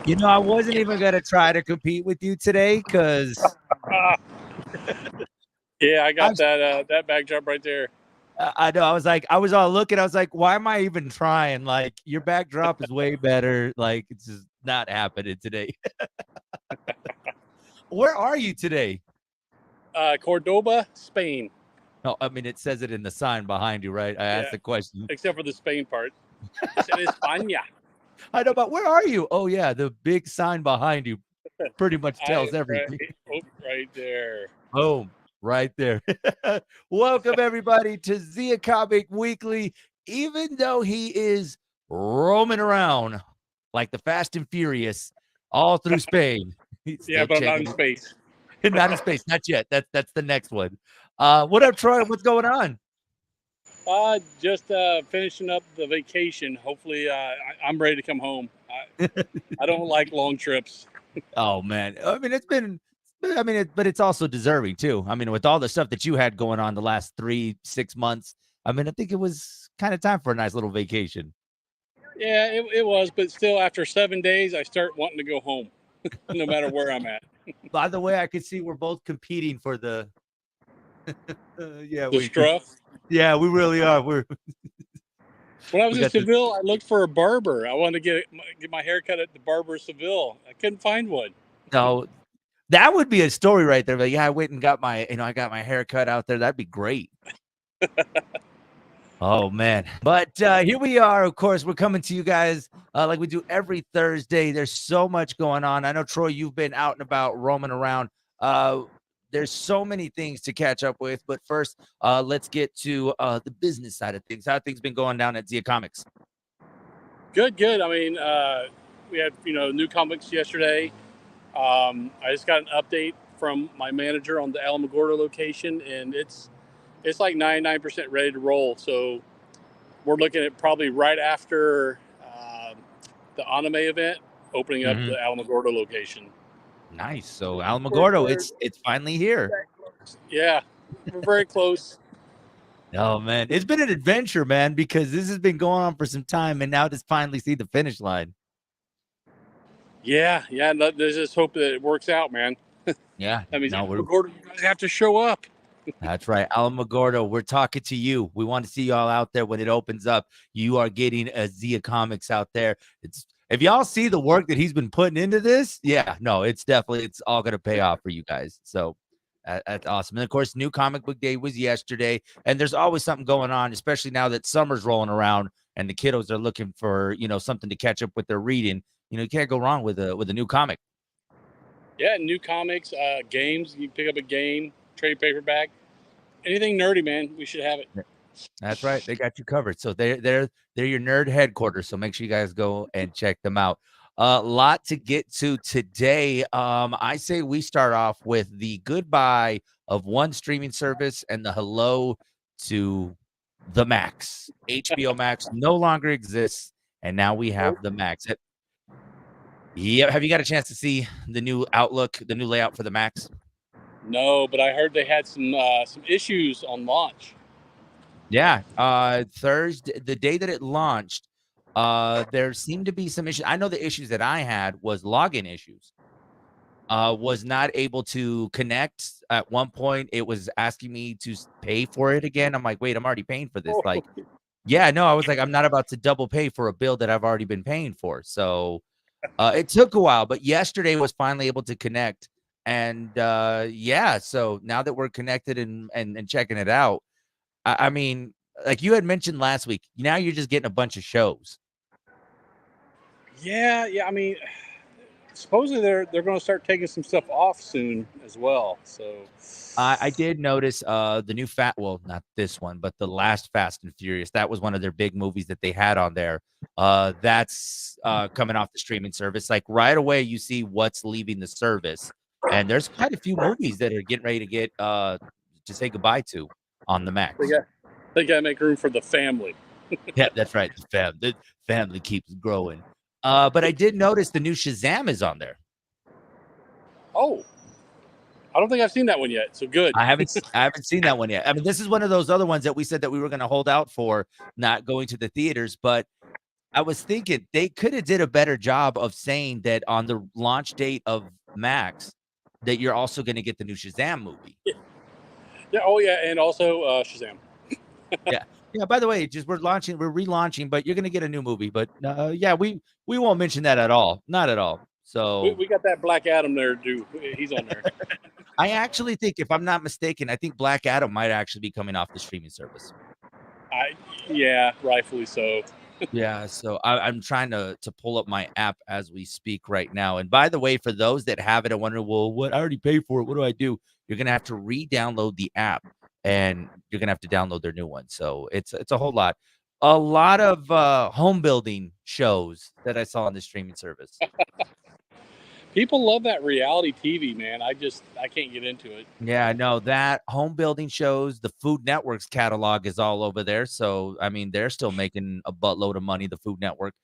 I wasn't even gonna try to compete with you today because Yeah, I got I've that backdrop right there. I know. I was all looking. I was like, why am I even trying? Like, your backdrop is way better. Like, it's just not happening today. Where are you today? Cordoba, Spain. No, I mean, it says it in the sign behind you, right? I asked Yeah, the question. except for the Spain part. It's in España. I know, but where are you? Oh, yeah, the big sign behind you pretty much I tells everything. right, oh, right there. Boom, right there. Welcome, everybody, to Zia Comic Weekly. Even though he is roaming around like the Fast and Furious all through Spain, he's Yeah, still but I'm not in checking space. it. Not in space, not yet. That's the next one. What up, Troy? What's going on? Just finishing up the vacation. Hopefully, I'm ready to come home. I don't like long trips. Oh man, I mean, but it's also deserving too. I mean, with all the stuff that you had going on the last 3, 6 months, I mean, I think it was kind of time for a nice little vacation. Yeah, it was, but still, after 7 days, I start wanting to go home, no matter where I'm at. By the way, I could see we're both competing for the. Yeah, The Struff. we really are. When I We was in got the. Seville, I looked for a barber. I wanted to get my hair cut at the barber of Seville. I couldn't find one. No, that would be a story right there. But yeah, I went and got I got my hair cut out there. That'd be great. Oh man. But here we are. Of course, we're coming to you guys like we do every Thursday. There's so much going on. I know, Troy, you've been out and about roaming around. There's so many things to catch up with. But first, let's get to the business side of things. How have things been going down at Zia Comics? Good. I mean, we had new comics yesterday. I just got an update from my manager on the Alamogordo location, and it's like 99% ready to roll. So we're looking at probably right after the anime event, opening up Mhm. the Alamogordo location. Nice. So Alamogordo, it's finally here. Yeah, we're very close. Oh man, it's been an adventure, man, because this has been going on for some time, and now to finally see the finish line. Yeah. There's just hope that it works out, man. Yeah, That means no, Alamogordo, you guys have to show up. that's right. Alamogordo, we're talking to you. We want to see y'all out there when it opens up. You are getting a Zia Comics out there. It's if y'all see the work that he's been putting into this, yeah, no, it's all gonna pay off for you guys. So that's awesome. And of course, new comic book day was yesterday, and there's always something going on, especially now that summer's rolling around and the kiddos are looking for something to catch up with their reading. You can't go wrong with a new comic. Yeah, new comics, games. You pick up a game, trade paperback, anything nerdy, man. We should have it. That's right. They got you covered. So they're your nerd headquarters. So make sure you guys go and check them out. A lot to get to today. I say we start off with the goodbye of one streaming service and the hello to the Max. HBO Max no longer exists, and now we have the Max. Yeah, have you got a chance to see the new outlook, the new layout for the Max? No, but I heard they had some issues on launch. Yeah, Thursday, the day that it launched, there seemed to be some issues. I know the issues that I had was login issues. Was not able to connect. At one point, it was asking me to pay for it again. I'm like, wait, I'm already paying for this. Like, yeah, no, I was like, I'm not about to double pay for a bill that I've already been paying for. So it took a while, but yesterday was finally able to connect. And yeah, so now that we're connected and checking it out. I mean, like you had mentioned last week, now you're just getting a bunch of shows. Yeah. I mean, supposedly they're going to start taking some stuff off soon as well. So I did notice the new well, not this one, but the last Fast and Furious. That was one of their big movies that they had on there. That's coming off the streaming service. Like right away, you see what's leaving the service, and there's quite a few movies that are getting ready to get to say goodbye to on the Max. they got to make room for the family. Yeah, that's right. The family keeps growing. But I did notice the new Shazam is on there. Oh, I don't think I've seen that one yet. So good. I haven't seen that one yet. I mean, this is one of those other ones that we said that we were going to hold out for, not going to the theaters. But I was thinking they could have did a better job of saying that on the launch date of Max, that you're also gonna get the new Shazam movie. Yeah. Oh yeah, and also Shazam. Yeah. Yeah, by the way, just we're relaunching, but you're gonna get a new movie. But, yeah, we won't mention that at all. Not at all. We, So, we got that Black Adam there, dude. He's on there. I actually think, if I'm not mistaken, I think Black Adam might actually be coming off the streaming service. I Yeah, rightfully so. Yeah, so I'm trying to pull up my app as we speak right now. And by the way, for those that have it and wonder, well, what I already paid for it, what do I do? You're gonna have to re-download the app, and you're gonna have to download their new one. So it's a whole lot. A lot of home building shows that I saw on the streaming service. People love that reality TV, man. I can't get into it. Yeah, no, that home building shows, the Food Network's catalog is all over there. So, I mean, they're still making a buttload of money, the Food Network.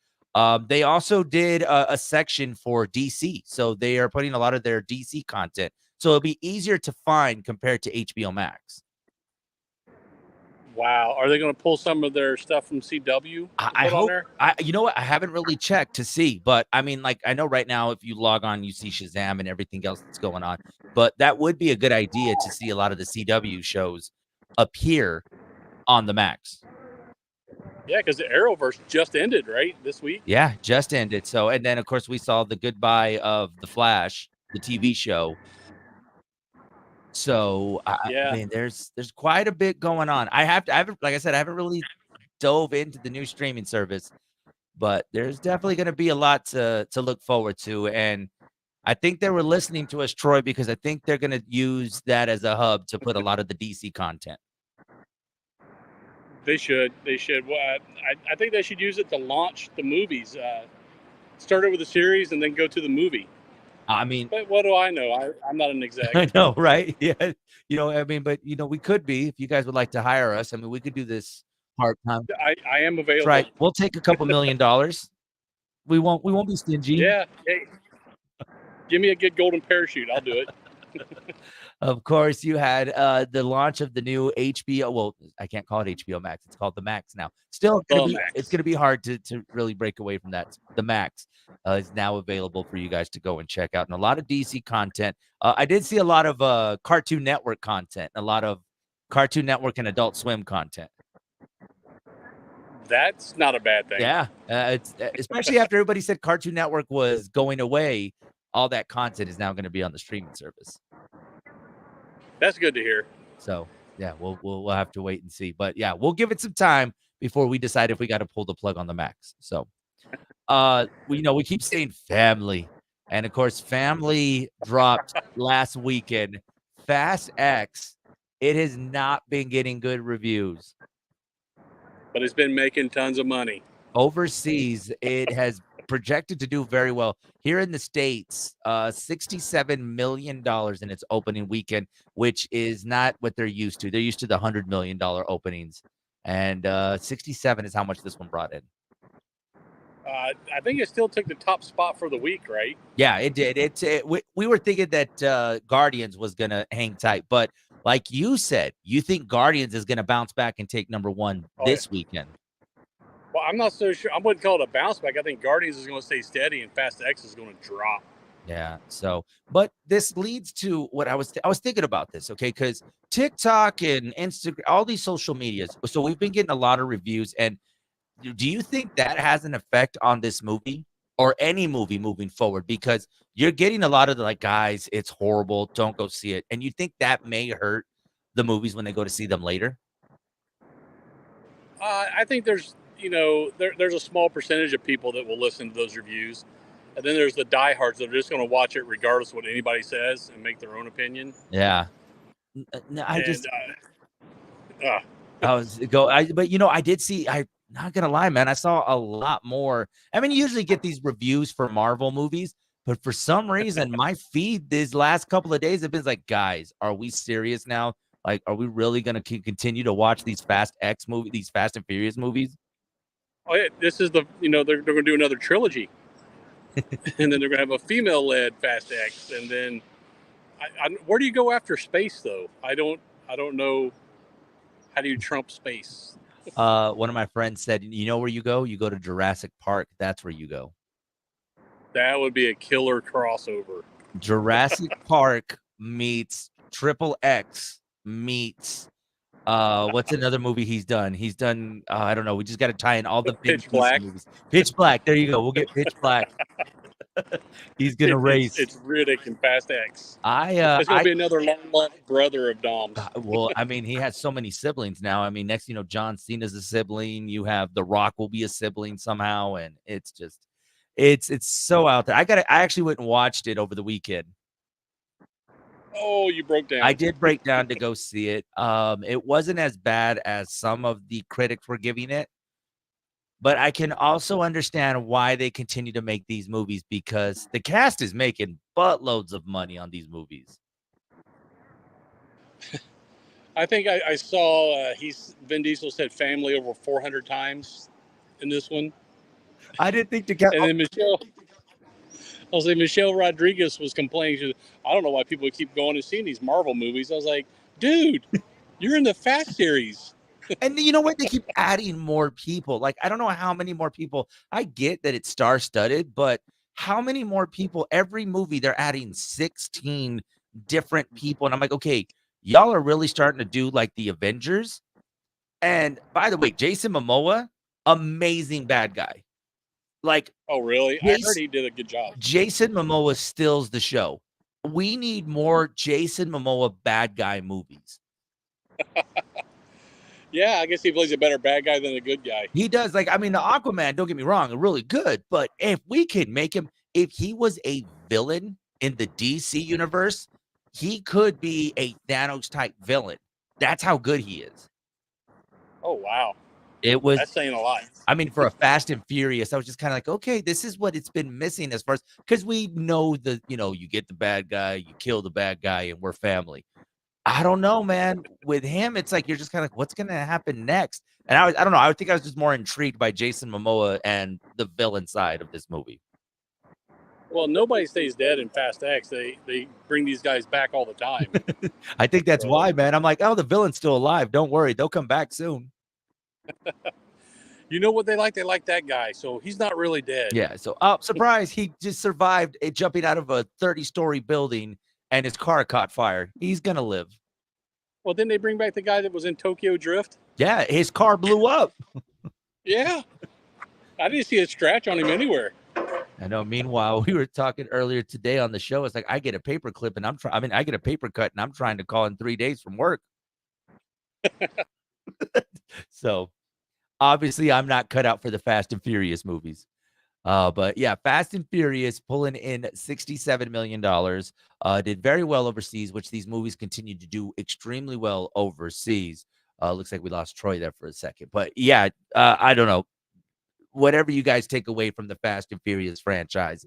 They also did a section for DC. So they are putting a lot of their DC content. So it'll be easier to find compared to HBO Max. Wow, are they going to pull some of their stuff from CW and I put on hope there? you know what? I haven't really checked to see, but I mean, like, I know right now if you log on, you see Shazam and everything else that's going on. But that would be a good idea to see a lot of the CW shows appear on the Max. Yeah, because the Arrowverse just ended right this week. Yeah, just ended. So, and then of course we saw the goodbye of the Flash, the TV show. So, I Yeah, mean, there's quite a bit going on. I haven't, like I said, I haven't really dove into the new streaming service, but there's definitely going to be a lot to look forward to. And I think they were listening to us, Troy, because I think they're going to use that as a hub to put a lot of the DC content. they should. They should. Well, I think they should use it to launch the movies. Start it with a series and then go to the movie. I mean, But what do I know? I'm not an exec. I know, right? Yeah. I mean, but we could be, if you guys would like to hire us. I mean, we could do this part-time. I am That's available. right. We'll take a couple $1,000,000. We won't be stingy. Yeah. Hey, give me a good golden parachute. I'll do it. Of course, you had the launch of the new HBO. Well, I can't call it HBO Max. It's called the Max now. Still gonna The be it's Max. gonna be hard to really break away from that. The Max is now available for you guys to go and check out, and a lot of DC content. I did see a lot of Cartoon Network content, a lot of Cartoon Network and Adult Swim content. That's not a bad thing. Yeah, it's especially after everybody said Cartoon Network was going away. All that content is now going to be on the streaming service. That's good to hear. So yeah, we'll have to wait and see. But yeah, we'll give it some time before we decide if we got to pull the plug on the Max. So we keep saying family. And of course, family dropped last weekend. Fast X, it has not been getting good reviews. But it's been making tons of money. Overseas, it has projected to do very well. Here in the States, $67 million in its opening weekend, which is not what they're used to. They're used to the $100 million openings. And 67 is how much this one brought in. I think it still took the top spot for the week, right? Yeah, it did. We were thinking that Guardians was gonna hang tight, but like you said, you think Guardians is gonna bounce back and take number one this weekend. Well, I'm not so sure. I wouldn't call it a bounce back. I think Guardians is going to stay steady, and Fast X is going to drop. Yeah. So, but this leads to what I was thinking about this, okay? Because TikTok and Instagram, all these social medias. So we've been getting a lot of reviews, and do you think that has an effect on this movie or any movie moving forward? Because you're getting a lot of the, like, guys, it's horrible, don't go see it, and you think that may hurt the movies when they go to see them later? I think there's there's a small percentage of people that will listen to those reviews, and then there's the diehards that are just going to watch it regardless of what anybody says and make their own opinion. Yeah. No, I And just uh, but I did see. I'm not gonna lie, man. I saw a lot more. I mean, you usually get these reviews for Marvel movies, but for some reason, my feed these last couple of days have been like, guys, are we serious now? Like, are we really gonna continue to watch these these Fast and Furious movies? oh yeah, this is they're going to do another trilogy, and then they're going to have a female-led Fast X, and then where do you go after space though? I don't know. How do you trump space? One of my friends said, you know where you go? You go to Jurassic Park. That's where you go. That would be a killer crossover. Jurassic Park meets Triple X meets what's another movie he's done? He's done I don't know. We just got to tie in all the Vin Pitch Diesel Black. movies. Pitch Black. There you go. We'll get Pitch Black. He's gonna race. It's Riddick and Fast X. I It's going to be another long lost brother of Dom's. well, I mean, he has so many siblings now. I mean, next, John Cena's a sibling. You have The Rock will be a sibling somehow, and it's just, it's so out there. I actually went and watched it over the weekend. Oh, you broke down. I did break down to go see it. It wasn't as bad as some of the critics were giving it, but I can also understand why they continue to make these movies because the cast is making buttloads of money on these movies. I think I saw Vin Diesel said family over 400 times in this one. I didn't think the cast. And then Michelle Rodriguez was complaining. She was, I don't know why people keep going and seeing these Marvel movies. I was like, dude, you're in the Fast series. And you know what? They keep adding more people. Like, I don't know how many more people. I get that it's star-studded, but how many more people? Every movie, they're adding 16 different people. And I'm like, okay, y'all are really starting to do like the Avengers. And by the way, Jason Momoa, amazing bad guy. Like, oh, really? I heard he did a good job. Jason Momoa steals the show. We need more Jason Momoa bad guy movies. Yeah, I guess he plays a better bad guy than a good guy. He does. Like, I mean, the Aquaman, don't get me wrong, really good. But if we could make him, if he was a villain in the DC universe, he could be a Thanos type villain. That's how good he is. Oh, wow. That's saying a lot. I mean, for a Fast and Furious, I was just kind of like, okay, this is what it's been missing as far as, because we know you get the bad guy, you kill the bad guy, and we're family. I don't know, man. With him, it's like you're just kind of like, what's going to happen next? And I don't know. I think I was just more intrigued by Jason Momoa and the villain side of this movie. Well, nobody stays dead in Fast X. They bring these guys back all the time. I think that's why, man. I'm like, oh, the villain's still alive. Don't worry. They'll come back soon. You know what they like? They like that guy. So he's not really dead. Yeah. So, surprise. He just survived jumping out of a 30-story building and his car caught fire. He's going to live. Well, didn't they bring back the guy that was in Tokyo Drift? Yeah, his car blew up. Yeah. I didn't see a scratch on him anywhere. I know. Meanwhile, we were talking earlier today on the show. It's like I get a paper clip and I get a paper cut and I'm trying to call in 3 days from work. So, obviously, I'm not cut out for the Fast and Furious movies. But yeah, Fast and Furious pulling in $67 million, did very well overseas, which these movies continue to do extremely well overseas. Looks like we lost Troy there for a second, but yeah, I don't know. Whatever you guys take away from the Fast and Furious franchise,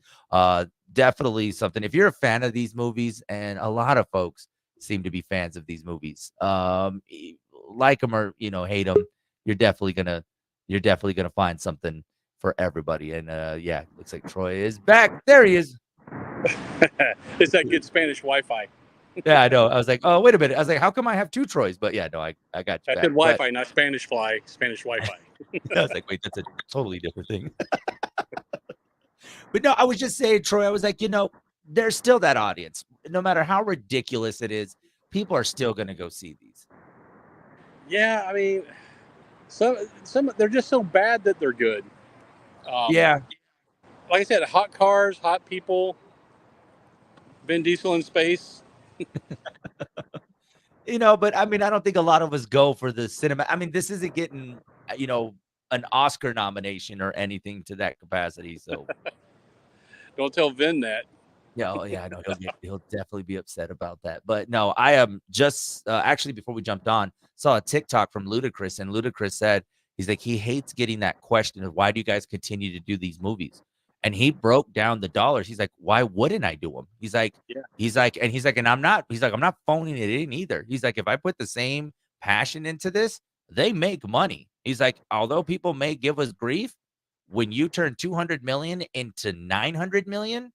definitely something. If you're a fan of these movies, and a lot of folks seem to be fans of these movies, like them or hate them, you're definitely gonna find something for everybody. And yeah, looks like Troy is back. There he is. It's that good Spanish Wi-Fi. Yeah, I know. I was like, oh, wait a minute. I was like, how come I have 2 Troys? But yeah, no, I got you. I said Wi-Fi, not Spanish fly. Spanish Wi-Fi. I was like, wait, that's a totally different thing. But no, I was just saying, Troy, I was like, there's still that audience. No matter how ridiculous it is, people are still going to go see these. Yeah, I mean, some they're just so bad that they're good. Yeah. Like I said, hot cars, hot people, Vin Diesel in space. But I mean, I don't think a lot of us go for the cinema. I mean, this isn't getting, an Oscar nomination or anything to that capacity. So don't tell Vin that. Yeah, I know he'll definitely be upset about that. But no, I am just actually before we jumped on, saw a TikTok from Ludacris, and Ludacris said he's like he hates getting that question of why do you guys continue to do these movies? And he broke down the dollars. He's like, why wouldn't I do them? He's like, and I'm not phoning it in either. He's like, if I put the same passion into this, they make money. He's like, although people may give us grief, when you turn 200 million into 900 million,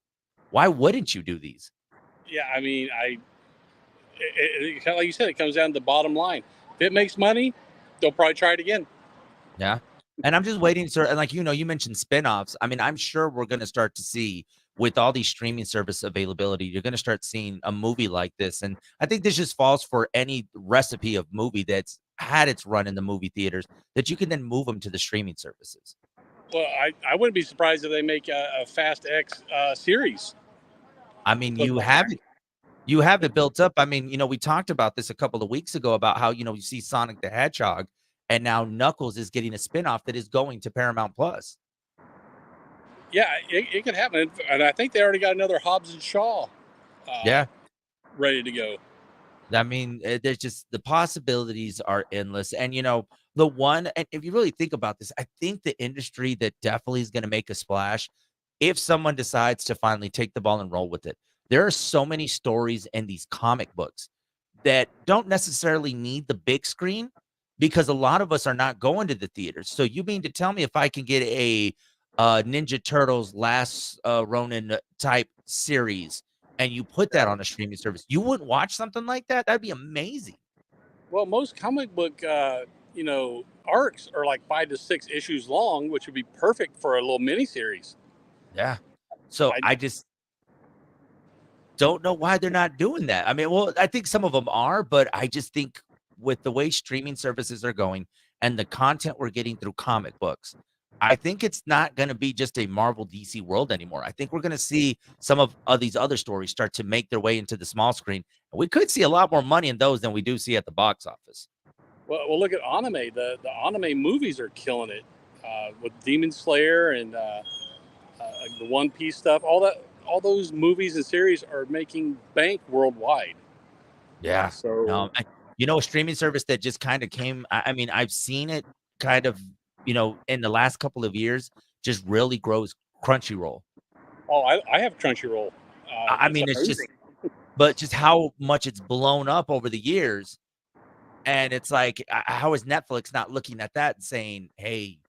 why wouldn't you do these? Yeah, I mean, kind of like you said, it comes down to the bottom line. If it makes money, they'll probably try it again. Yeah. And I'm just waiting, sir. And like, you mentioned spinoffs. I mean, I'm sure we're going to start to see with all these streaming service availability, you're going to start seeing a movie like this. And I think this just falls for any recipe of movie that's had its run in the movie theaters that you can then move them to the streaming services. Well, I wouldn't be surprised if they make a Fast X series I and mean, put you them on have there. it. You have it built up. I mean, we talked about this a couple of weeks ago about how, you see Sonic the Hedgehog and now Knuckles is getting a spinoff that is going to Paramount Plus. Yeah, it could happen, and I think they already got another Hobbs and Shaw uh, Yeah. ready to go. I mean, there's just the possibilities are endless. And, the one, and if you really think about this, I think the industry that definitely is going to make a splash if someone decides to finally take the ball and roll with it. There are so many stories in these comic books that don't necessarily need the big screen because a lot of us are not going to the theaters. So you mean to tell me if I can get a Ninja Turtles Last Ronin type series and you put that Yeah. on a streaming service, you wouldn't watch something like that? That'd be amazing. Well, most comic book, arcs are like 5 to 6 issues long, which would be perfect for a little mini series. Yeah. So I I just don't know why they're not doing that. I mean, well, I think some of them are, but I just think with the way streaming services are going and the content we're getting through comic books, I think it's not going to be just a Marvel DC world anymore. I think we're going to see some of these other stories start to make their way into the small screen. And we could see a lot more money in those than we do see at the box office. well, look at anime. The anime movies are killing it with Demon Slayer and the One Piece stuff. All those movies and series are making bank worldwide. Yeah. So, A streaming service that just kind of came. I mean, I've seen it kind of, in the last couple of years, just really grows Crunchyroll. I have Crunchyroll. I It's mean, it's just amazing. but just how much it's blown up over the years, and it's like, how is Netflix not looking at that and saying, "Hey,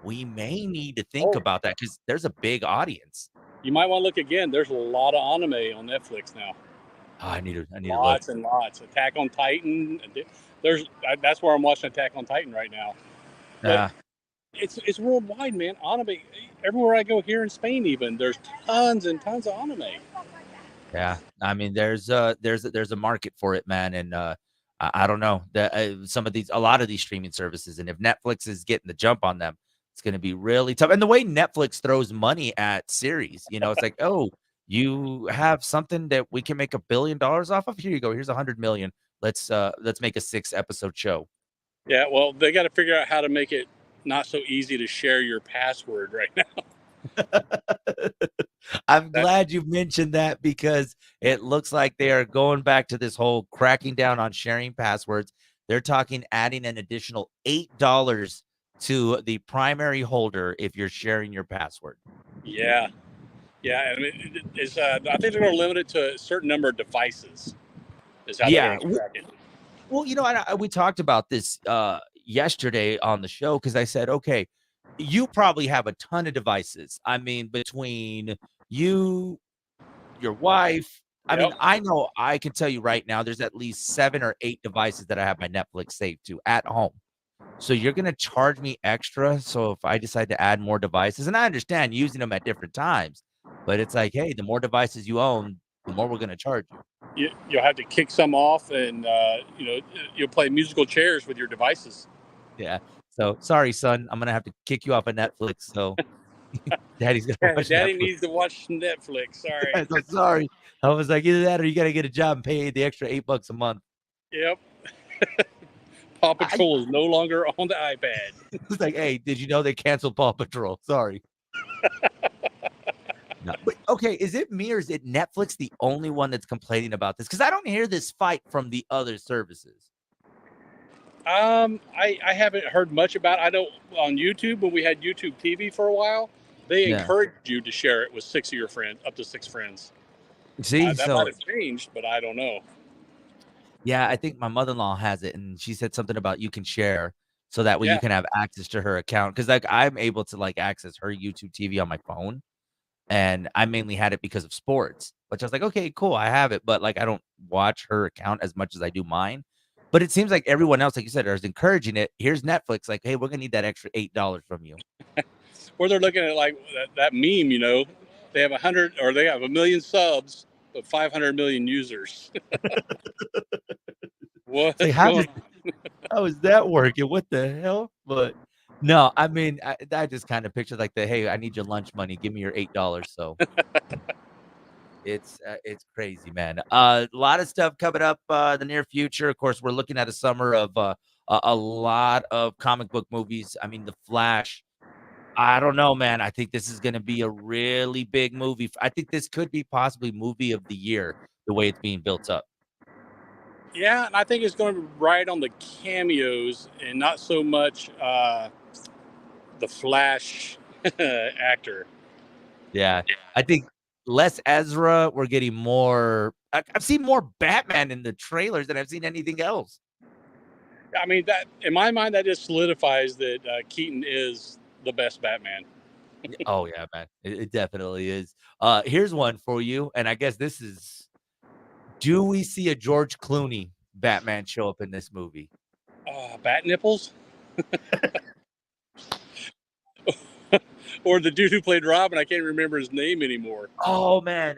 we may need to think Oh, about that because there's a big audience." you might want to look again. There's a lot of anime on Netflix now. Oh, I need to look. Lots and lots. Attack on Titan. There's that's where I'm watching Attack on Titan right now. But Uh, it's worldwide, man. Anime everywhere I go here in Spain, even there's tons and tons of anime. yeah, I mean, there's a market for it, man, and, I don't know, that, a lot of these streaming services, and if Netflix is getting the jump on them, it's gonna be really tough, and the way Netflix throws money at series, it's like, "Oh, you have something that we can make $1 billion off of? Here you go. Here's 100,000,000. Let's make a 6-episode show." Yeah, well, they got to figure out how to make it not so easy to share your password right now. I'm That glad you mentioned that because it looks like they are going back to this whole cracking down on sharing passwords. They're talking adding an additional $8 to the primary holder if you're sharing your password. yeah, yeah. I mean, I think they're going to limit it to a certain number of devices. Is how they're Yeah. going to track it. Well, we talked about this yesterday on the show because I said, okay, you probably have a ton of devices. I mean, between you, your wife. I mean, Yep. I know I can tell you right now, there's at least 7 or 8 devices that I have my Netflix saved to at home. So you're gonna charge me extra, so if I decide to add more devices, and I understand using them at different times, but it's like, "Hey, the more devices you own, the more we're gonna charge you." You'll have to kick some off, and you'll play musical chairs with your devices. Yeah. So, "Sorry, son, I'm gonna have to kick you off of Netflix, so daddy's gonna Yeah, watch Daddy Netflix." needs to watch Netflix. Sorry. So sorry. I was like, "Either that or you gotta get a job and pay the extra $8 a month." Yep. Paw I Patrol is no longer on the iPad. was like, "Hey, did you know they canceled Paw Patrol? Sorry." No, but okay, is it me or is it Netflix the only one that's complaining about this? Because I don't hear this fight from the other services. I haven't heard much about it. I know on YouTube, when we had YouTube TV for a while, they Yeah. encouraged you to share it with 6 of your friends, up to 6 friends. See, That might so have changed, but I don't know. yeah, I think my mother-in-law has it, and she said something about you can share so that way you Yeah, can have access to her account. Because like I'm able to like access her YouTube TV on my phone, and I mainly had it because of sports. Which I was like, okay, cool, I have it, but like I don't watch her account as much as I do mine. But it seems like everyone else, like you said, is encouraging it. Here's Netflix, like, hey, we're gonna need that extra $8 from you. Or they're looking at like that meme, they have 100 or they have 1 million subs, but 500 million users. It's like, What's going on? how is that working? What the hell? But no, I mean, I just kind of picture like the hey, I need your lunch money. Give me your $8. So it's crazy, man. A lot of stuff coming up the near future. Of course, we're looking at a summer of a lot of comic book movies. I mean, The Flash. I don't know, man. I think this is going to be a really big movie. I think this could be possibly movie of the year, the way it's being built up. Yeah, and I think it's going to ride on the cameos and not so much the Flash actor. Yeah, I think less Ezra. We're getting more. I've seen more Batman in the trailers than I've seen anything else. I mean, that in my mind, that just solidifies that Keaton is the best Batman. Oh yeah, man, it definitely is. Here's one for you, and I guess this is: do we see a George Clooney Batman show up in this movie? Bat nipples, or the dude who played Robin. I can't remember his name anymore. Oh man,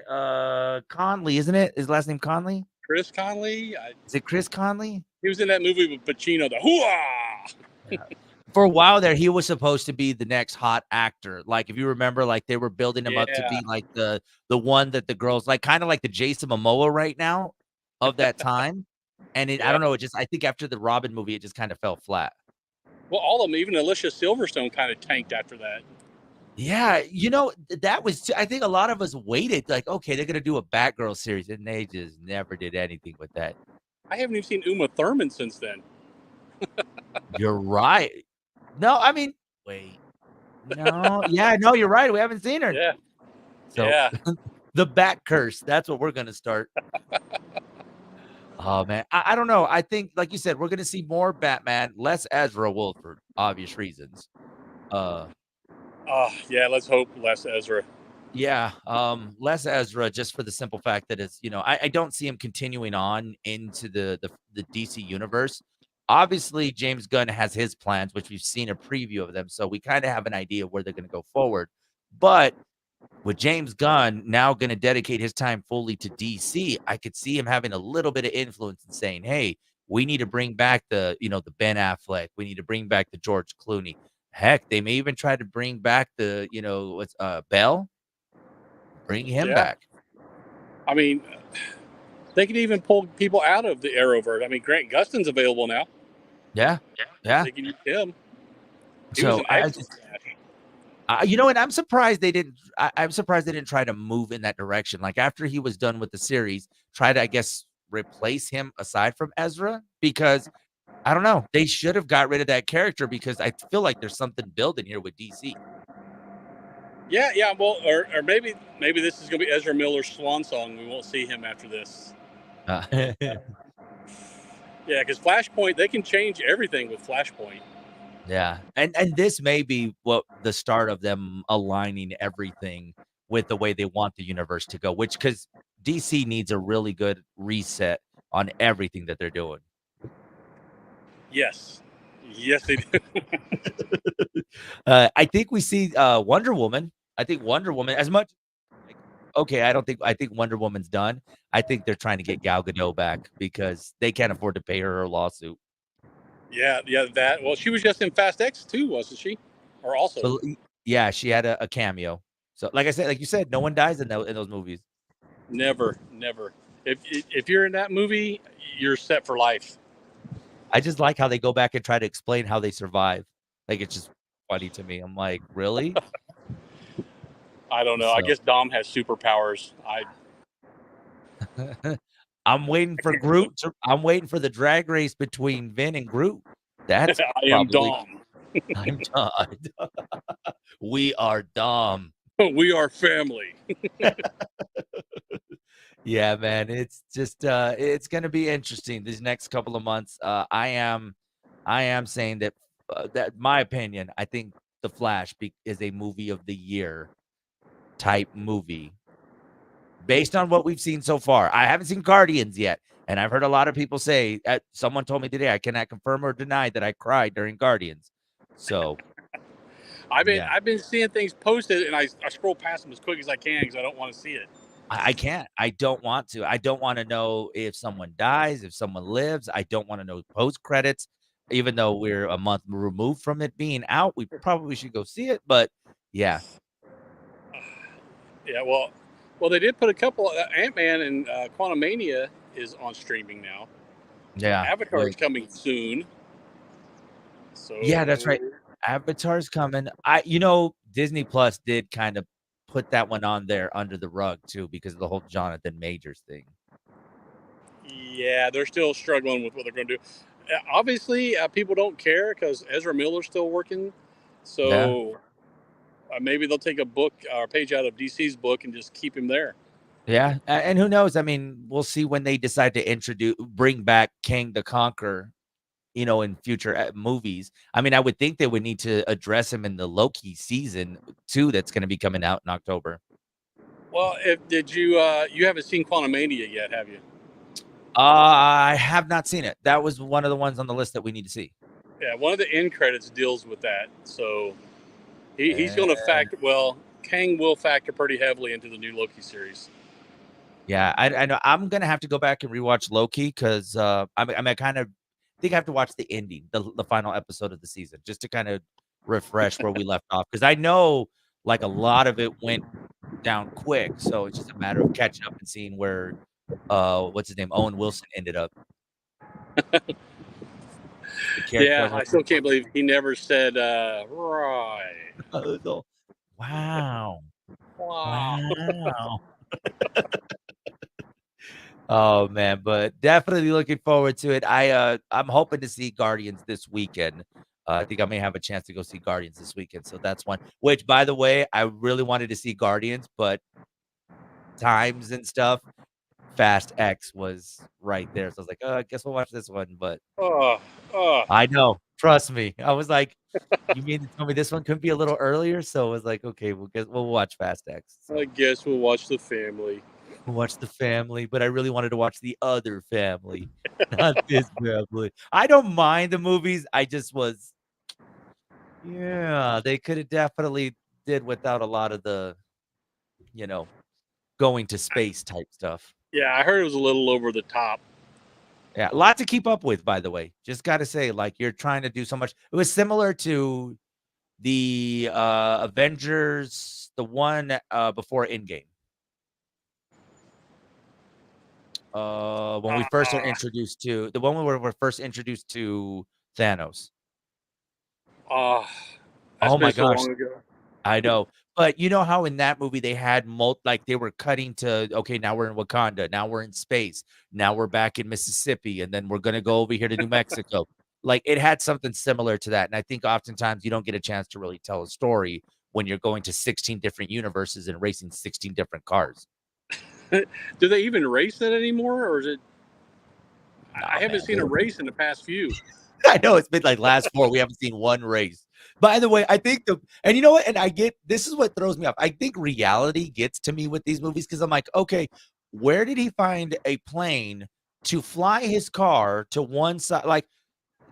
Conley, isn't it? His last name Conley? Chris Conley. Is it Chris Conley? He was in that movie with Pacino, the Hooah! Yeah. For a while there, he was supposed to be the next hot actor. Like, if you remember, like they were building him up to Yeah, be like the one that the girls like, kind of like the Jason Momoa right now of that time. And I yeah. don't know, it just I think after the Robin movie, it just kind of fell flat. Well, all of them, even Alicia Silverstone, kind of tanked after that. Yeah, that was I think a lot of us waited, like, okay, they're gonna do a Batgirl series, and they just never did anything with that. I haven't even seen Uma Thurman since then. You're right. No, I mean, wait. No, yeah, no, you're right. We haven't seen her. Yeah, So yeah, the Bat Curse, that's what we're gonna start. Oh man, I don't know. I think, like you said, we're gonna see more Batman, less Ezra Wolf for obvious reasons. Uh, yeah. Let's hope less Ezra. yeah, less Ezra just for the simple fact that I don't see him continuing on into the DC universe. Obviously, James Gunn has his plans, which we've seen a preview of them, so we kind of have an idea of where they're gonna go forward. But with James Gunn now going to dedicate his time fully to DC, I could see him having a little bit of influence and saying, "Hey, we need to bring back the Ben Affleck. We need to bring back the George Clooney. Heck, they may even try to bring back what's Bell. Bring him Yeah, back. I mean, they can even pull people out of the Arrowverse. I mean, Grant Gustin's available now. Yeah, yeah. They can use him. He was So an excellent Flash. and I'm surprised they didn't. I'm surprised they didn't try to move in that direction. Like after he was done with the series, try to, I guess, replace him aside from Ezra because I don't know. They should have got rid of that character because I feel like there's something building here with DC. Yeah, yeah. Well, or maybe this is going to be Ezra Miller's swan song. We won't see him after this. Uh, Yeah, because Flashpoint, they can change everything with Flashpoint. yeah, and this may be what the start of them aligning everything with the way they want the universe to go. Which because DC needs a really good reset on everything that they're doing. Yes, yes, they do. I think we see Wonder Woman. I think Wonder Woman as much. Like, okay, I think Wonder Woman's done. I think they're trying to get Gal Gadot back because they can't afford to pay her lawsuit. Yeah, yeah. That. Well, she was just in Fast X too, wasn't she? Or also. But yeah, she had a cameo. So, like I said, like you said, no one dies in those movies. Never, never. If you're in that movie, you're set for life. I just like how they go back and try to explain how they survive. Like it's just funny to me. I'm like, really? I don't know. I So guess Dom has superpowers. I'm waiting for Groot. I'm waiting for the drag race between Vin and Groot. That's I am probably. Dom. I'm done. We are dumb. We are family. Yeah, man. It's just it's gonna be interesting these next couple of months. I am saying that my opinion, I think The Flash is a movie of the year type movie based on what we've seen so far. I haven't seen Guardians yet. And I've heard a lot of people say, someone told me today, I cannot confirm or deny that I cried during Guardians. So, yeah, I've been seeing things posted, and I scroll past them as quick as I can because I don't want to see it. I can't. I don't want to. I don't want to know if someone dies, if someone lives. I don't want to know post credits. Even though we're a month removed from it being out, we probably should go see it. But yeah, Yeah, well, they did put a couple. Ant-Man and Quantumania is on streaming now. yeah, Avatar is which coming soon. yeah, that's right. So Avatar's coming. Disney Plus did kind of put that one on there under the rug too because of the whole Jonathan Majors thing. yeah, they're still struggling with what they're going to do. Obviously, people don't care because Ezra Miller's still working. Yeah. So maybe they'll take a book or a page out of DC's book and just keep him there. Yeah, and who knows? I mean, we'll see when they decide to bring back King the Conqueror, in future movies. I mean, I would think they would need to address him in the Loki season 2 that's gonna be coming out in October. Well, if did you you haven't seen Quantumania yet, have you? I have not seen it. That was one of the ones on the list that we need to see. Yeah, one of the end credits deals with that. So he's Eh, going to factor. Well, Kang will factor pretty heavily into the new Loki series. yeah, I know I'm gonna have to go back and rewatch Loki 'cause, I kind of think I have to watch the ending, the final episode of the season just to kind of refresh where we left off. Because I know, like, a lot of it went down quick, so it's just a matter of catching up and seeing where, what's his name? Owen Wilson ended up. The character Yeah, I'm I looking still can't believe he never said right. so wow. Wow. Wow. Oh, man, but definitely looking forward to it. I'm hoping to see Guardians this weekend. I think I may have a chance to go see Guardians this weekend, so that's one. Which, by the way, I really wanted to see Guardians, but times and stuff, Fast X was right there, so I was like, "Oh, I guess we'll watch this one," but Oh, oh. I know, trust me. I was like, "You mean to tell me this one couldn't be a little earlier?" So I was like, "Okay, we'll watch Fast X." I So, guess we'll watch The Family. we'll watch The Family, but I really wanted to watch The Other Family, not this family. I don't mind the movies, I just was yeah, they coulda definitely did without a lot of the, you know, going to space type stuff. Yeah, I heard it was a little over the top. Yeah, a lot to keep up with, by the way. Just gotta say, like, you're trying to do so much. It was similar to the, Avengers, the one, before Endgame. When we first are Uh, introduced to the one where we're first introduced to Thanos. uh, that's Oh been my so gosh, long ago. I know. But you know how in that movie they had like they were cutting to, okay, now we're in Wakanda, now we're in space, now we're back in Mississippi, and then we're gonna go over here to New Mexico. Like it had something similar to that. And I think oftentimes you don't get a chance to really tell a story when you're going to 16 different universes and racing 16 different cars. Do they even race it anymore, or is it? I Nah, haven't man. seen a race in the past few. I know it's been like last 4, we haven't seen one race. By the way, I think and you know what? And I get this is what throws me off. I think reality gets to me with these movies because I'm like, okay, where did he find a plane to fly his car to one side? Like,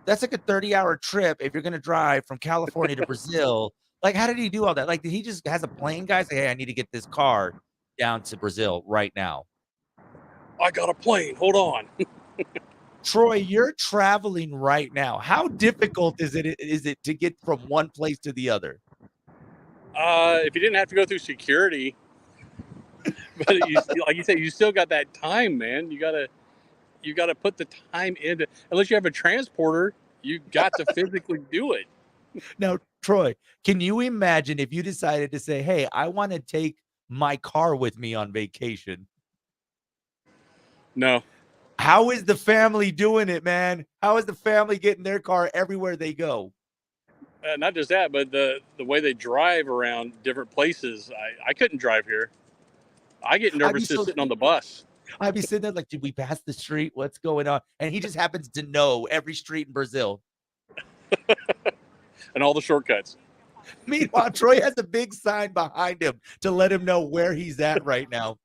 that's like a 30-hour trip if you're gonna drive from California to Brazil. Like, how did he do all that? Like, did he just has a plane guy say, hey, I need to get this car down to Brazil right now? I got a plane. Hold on. Troy, you're traveling right now. How difficult is it to get from one place to the other? If you didn't have to go through security, but like you said, you still got that time, man. You gotta put the time into. Unless you have a transporter, you got to physically do it. Now, Troy, can you imagine if you decided to say, "Hey, I wanna take my car with me on vacation." No, How is the family doing it, man? How is the family getting their car everywhere they go? not just that, but the way they drive around different places. I couldn't drive here. I get I'd be nervous just so sitting on the bus I'd be sitting there like, "Did we pass the street? What's going on?" And he just happens to know every street in Brazil. and all the shortcuts. Meanwhile, Troy has a big sign behind him to let him know where he's at right now.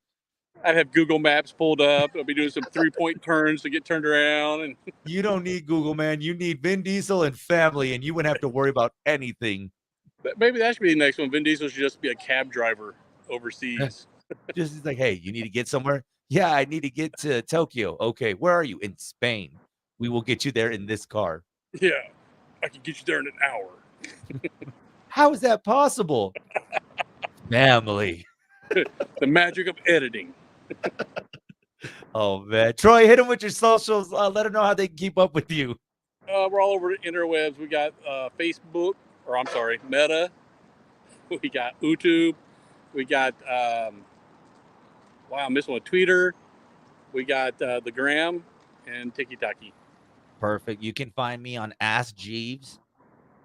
I'd have Google Maps pulled up. I'll be doing some 3-point turns to get turned around, and You don't need Google, man. You need Vin Diesel and family, and you wouldn't have to worry about anything. maybe that should be the next one. Vin Diesel should just be a cab driver overseas. Just like, hey, you need to get somewhere? Yeah, I need to get to Tokyo. Okay, where are you? In Spain. We will get you there in this car. Yeah, I can get you there in an hour. How is that possible? Family. The magic of editing. Oh, man. Troy, hit them with your socials. Let them know how they can keep up with you. We're all over the interwebs. We got Facebook, or I'm sorry, Meta. We got YouTube. We got, I'm missing one, Twitter. We got the Gram and TikTok. Perfect. You can find me on Ask Jeeves,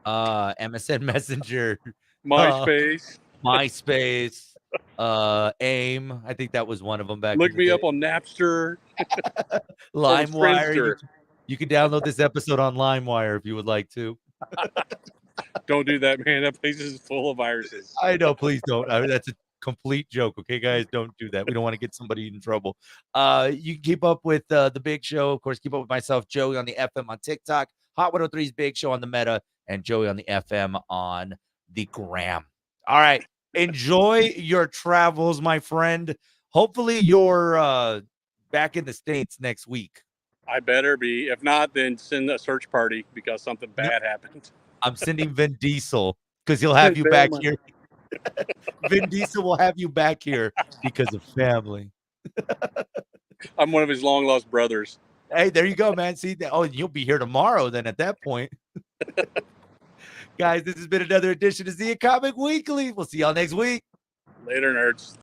MSN Messenger, MySpace. MySpace, AIM. I think that was one of them back. Look me up on Napster. LimeWire. You can download this episode on LimeWire if you would like to. Don't do that, man. That place is full of viruses. I know. Please don't. I mean, that's a complete joke. Okay, guys, don't do that. We don't want to get somebody in trouble. You can keep up with the Big Show. Of course, keep up with myself, Joey, on the FM on TikTok, Hot 103's Big Show on the Meta, and Joey on the FM on the Gram. All right. Enjoy your travels, my friend. Hopefully you're back in the States next week. I better be. If not, then send a search party because something bad happened. I'm sending Vin Diesel because he'll have you back here. Vin Diesel will have you back here because of family. I'm one of his long lost brothers. Hey, there you go, man. See that? Oh, you'll be here tomorrow then at that point. Guys, this has been another edition of Zia Comic Weekly. We'll see y'all next week. Later, nerds.